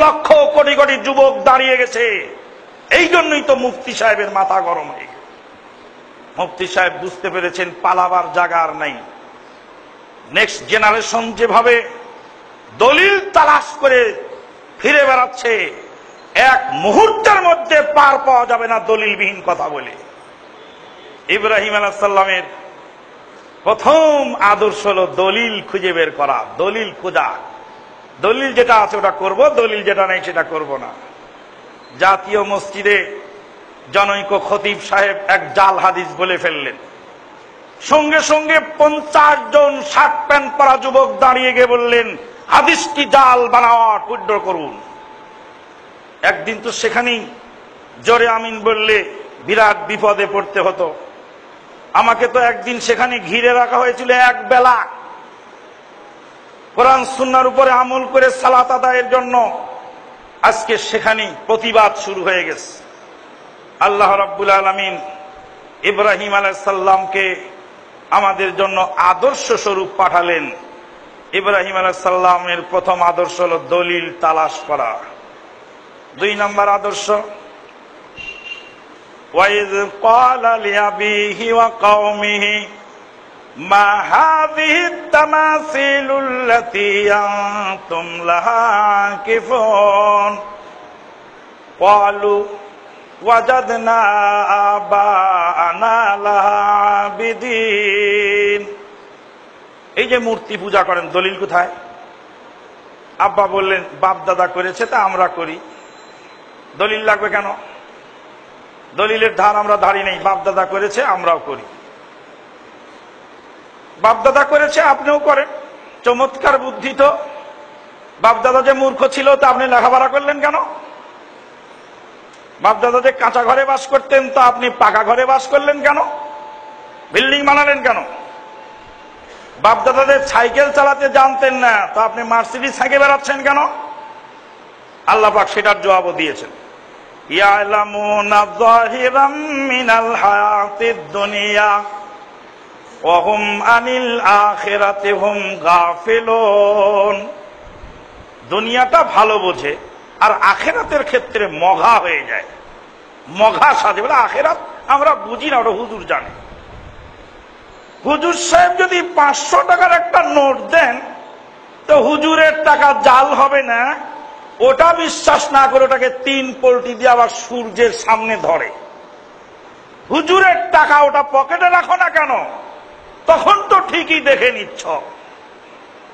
লক্ষ কোটি কোটি যুবক দাঁড়িয়ে গেছে। এই জন্যই তো মুফতি সাহেবের মাথা গরম হয়ে গেছে। মুফতি সাহেব বুঝতে পেরেছেন পালাবার জায়গা আর নাই। নেক্সট জেনারেশন যেভাবে দলিল তালাশ করে ফিরে বেড়াচ্ছে, এক মুহূর্তের মধ্যে পার পাওয়া যাবে না দলিলবিহীন কথা বলে। ইব্রাহিম আলাইহিস সালামের প্রথম আদর্শ হলো দলিল খুঁজে বের করা, দলিল খোঁজা। দলিল যেটা আছে ওটা করব, দলিল যেটা নেই সেটা করব না। জাতীয় মসজিদে জনৈক খতিব সাহেব এক জাল হাদিস বলে ফেললেন। সঙ্গে সঙ্গে 50 জন শার্ট প্যান্ট পরা যুবক দাঁড়িয়ে গিয়ে বললেন, হাদিসটি জাল বানাওয়া উইথড্র করুন। একদিন তো সেখানেই জোরে আমিন বললে বিরাট বিপদে পড়তে হতো। আমাকে তো একদিন সেখানে ঘিরে রাখা হয়েছিল এক বেলা, কোরআন সুন্নাহর উপরে আমল করে সালাত আদায়ের জন্য। আজকে সেখানে প্রতিবাদ শুরু হয়ে গেছে। আল্লাহ রাব্বুল আলামিন ইব্রাহিম আলাইহিস সালামকে আমাদের জন্য আদর্শ স্বরূপ পাঠালেন। ইব্রাহিম আলাইহিস সালামের প্রথম আদর্শ হলো দলিল তালাশ করা। 2 নম্বর আদর্শ, ওয়াইয ক্বালা লিআবিহি ওয়া কওমিহি মা হাযিহি তামাসিলুল্লাতী আনতুম লাহা আকিফুন ক্বালু ওয়াজাদনা আবা'ানা লাহা আবিদিন। এই যে মূর্তি পূজা করেন, দলিল কোথায়? আব্বা বললেন বাপ দাদা করেছে তা আমরা করি, দলিল লাগবে কেন? দলিলের ধার আমরা ধারি নেই, বাপ দাদা করেছে আমরাও করি। বাপ দাদা করেছে আপনিও করেন, চমৎকার বুদ্ধি তো। বাপ দাদা যে মূর্খ ছিল তা আপনি লেখাপড়া করলেন কেন? বাপ দাদা যে কাঁচা ঘরে বাস করতেন তা আপনি পাকা ঘরে বাস করলেন কেন? বিল্ডিং বানালেন কেন? বাপ দাদাদের সাইকেল চালাতে জানতেন না তো আপনি মার্সিডিজ সাইকেল বেড়াচ্ছেন কেন? আল্লাহ পাক সেটার জবাবও দিয়েছেন। ইয়ালামুনা যাহিরাম মিনাল হায়াতিদ দুনিয়া ওয়া হুম আনিল আখিরাতি হুম গাফিলুন। দুনিয়াটা ভালো বোঝে আর আখিরাতের ক্ষেত্রে মঘা হয়ে যায়, মঘা সাজে। বলে আখিরাত আমরা বুঝি না, ওটা হুজুর জানে। হুজুর সাহেব যদি 500 টাকার একটা নোট দেন তো হুজুরের টাকা জাল হবে না, ওটা বিশ্বাস না করে ওটাকে 3 পল্টি দিয়ে আবার সূর্যের সামনে ধরে। হুজুরের টাকা ওটা পকেটে রাখো না কেন? তখন তো ঠিকই দেখে নিচ্ছ।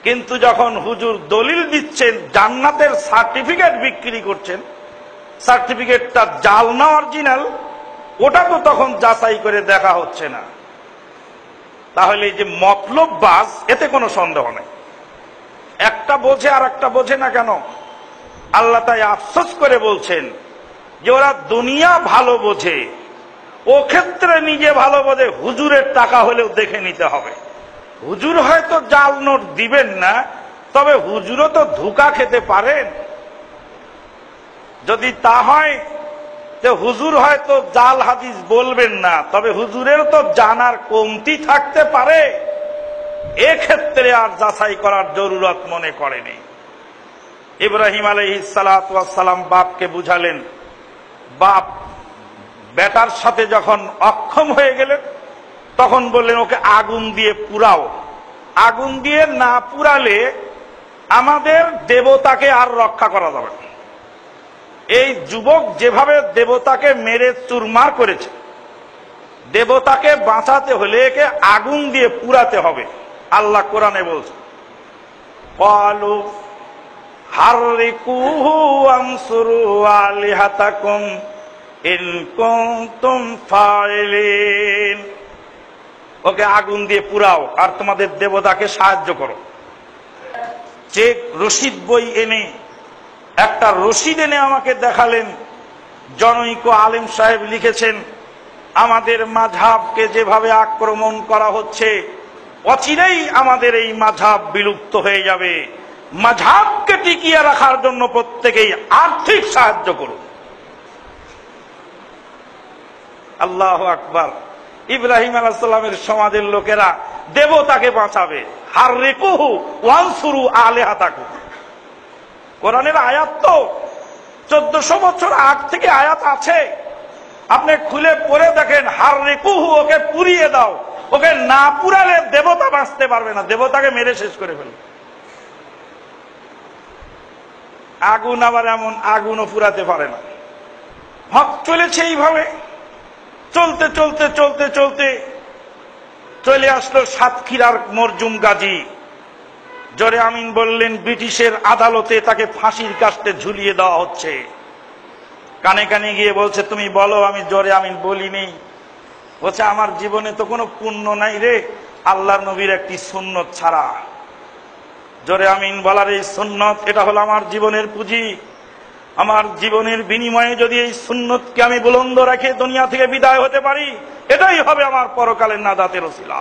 কিন্তু যখন হুজুর দলিল দিচ্ছেন, জান্নাতের সার্টিফিকেট বিক্রি করছেন, সার্টিফিকেটটা জাল না অরিজিনাল, ওটা তো তখন যাচাই করে দেখা হচ্ছে না। তাহলে এই যে মতলববাজ, এতে কোনো সন্দেহ নেই। একটা বোঝে আর একটা বোঝে না কেন? আল্লাহ তাই আফসোস করে বলছেন যে ওরা দুনিয়া ভালো বোঝে, ও ক্ষেত্রে নিজে ভালো বোঝে। হুজুরের টাকা হলেও দেখে নিতে হবে। হুজুর হয়তো জাল নোট দিবেন না, তবে হুজুরও তো ধোঁকা খেতে পারেন। যদি তা হয় যে হুজুর হয়তো জাল হাদিস বলবেন না, তবে হুজুরের তো জানার কমতি থাকতে পারে। এক্ষেত্রে আর যাচাই করার জরুরত মনে করেনি। ইব্রাহিম আলাইহিস সালাতু ওয়াস সালাম বাপকে বুঝালেন। বাপ বেটার সাথে যখন অক্ষম হয়ে গেলেন তখন বললেন ওকে আগুন দিয়ে পুরাও। আগুন দিয়ে না পুরালে আমাদের দেবতাকে আর রক্ষা করা যাবে না। এই যুবক যেভাবে দেবতাকে মেরে চুরমার করেছে, দেবতাকে বাঁচাতে হলে একে আগুন দিয়ে পুরাতে হবে। আল্লাহ কোরআনে বলছে, ক্বালু হাররিকুহু ওয়ানসুরু আলিহাতাকুম ইন কুনতুম ফাইলিন। ওকে আগুন দিয়ে পুরাও আর তোমাদের দেবতাকে সাহায্য করো। চেক রশিদ বই এনে, একটা রশিদ এনে আমাকে দেখালেন। জনৈক আলেম সাহেব লিখেছেন, আমাদের মাযহাবকে যেভাবে আক্রমণ করা হচ্ছে, অচিরেই আমাদের এই মাযহাব বিলুপ্ত হয়ে যাবে। মাযহাবকে টিকিয়ে রাখার জন্য প্রত্যেকেই আর্থিক সাহায্য করুন। আল্লাহু আকবার। ইব্রাহিম আলাইহিস সালামের সমাজের লোকেরা দেবতাকে বাঁচাবে। হাররিকুহু ওয়ানসুরু আলিহাতাকুম। কোরআনের আয়াত তো 1400 বছর আগ থেকে আয়াত আছে, আপনি খুলে পড়ে দেখেন। হাররিকুহু, ওকে পুড়িয়ে দাও, ওকে না পুরালে দেবতা বাঁচতে পারবে না, দেবতাকে মেরে শেষ করে ফেলবে। আগুন আবার এমন, আগুনও পুরাতে পারে না। হক চলেছে এইভাবে, চলতে চলতে চলতে চলতে চলে আসলো সাতক্ষীরার মরজুম গাজী। জোরে আমিন বললেন। ব্রিটিশের আদালতে তাকে ফাঁসির কাস্টে ঝুলিয়ে দেওয়া হচ্ছে। কানে কানে গিয়ে বলছে, তুমি বলো। আমি জোরে আমিন বলিনি। বলছে, আমার জীবনে তো কোনো পুণ্য নাই রে, আল্লাহর নবীর একটি সুন্নত ছাড়া। জোরে আমিন বলার এই সুন্নত, এটা হলো আমার জীবনের পুঁজি। আমার জীবনের বিনিময়ে যদি এই সুন্নতকে আমি বুলন্দ রেখে দুনিয়া থেকে বিদায় হতে পারি, এটাই হবে আমার পরকালের নাজাতের ওসিলা।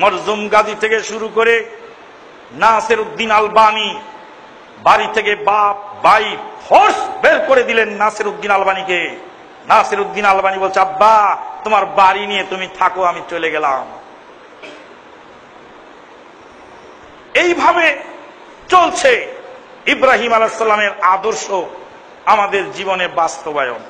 মরজুম গাজী থেকে শুরু করে নাসির উদ্দিন আলবানী, বাড়ি থেকে বাপ ভাই ফোর্স বের করে দিলেন নাসির উদ্দিন আলবানীকে। নাসির উদ্দিন আলবানী বলছে, আব্বা তোমার বাড়ি নিয়ে তুমি থাকো, আমি চলে গেলাম। এইভাবে চলছে ইব্রাহিম আলাইহিস সালামের আদর্শ আমাদের জীবনে বাস্তবায়ন।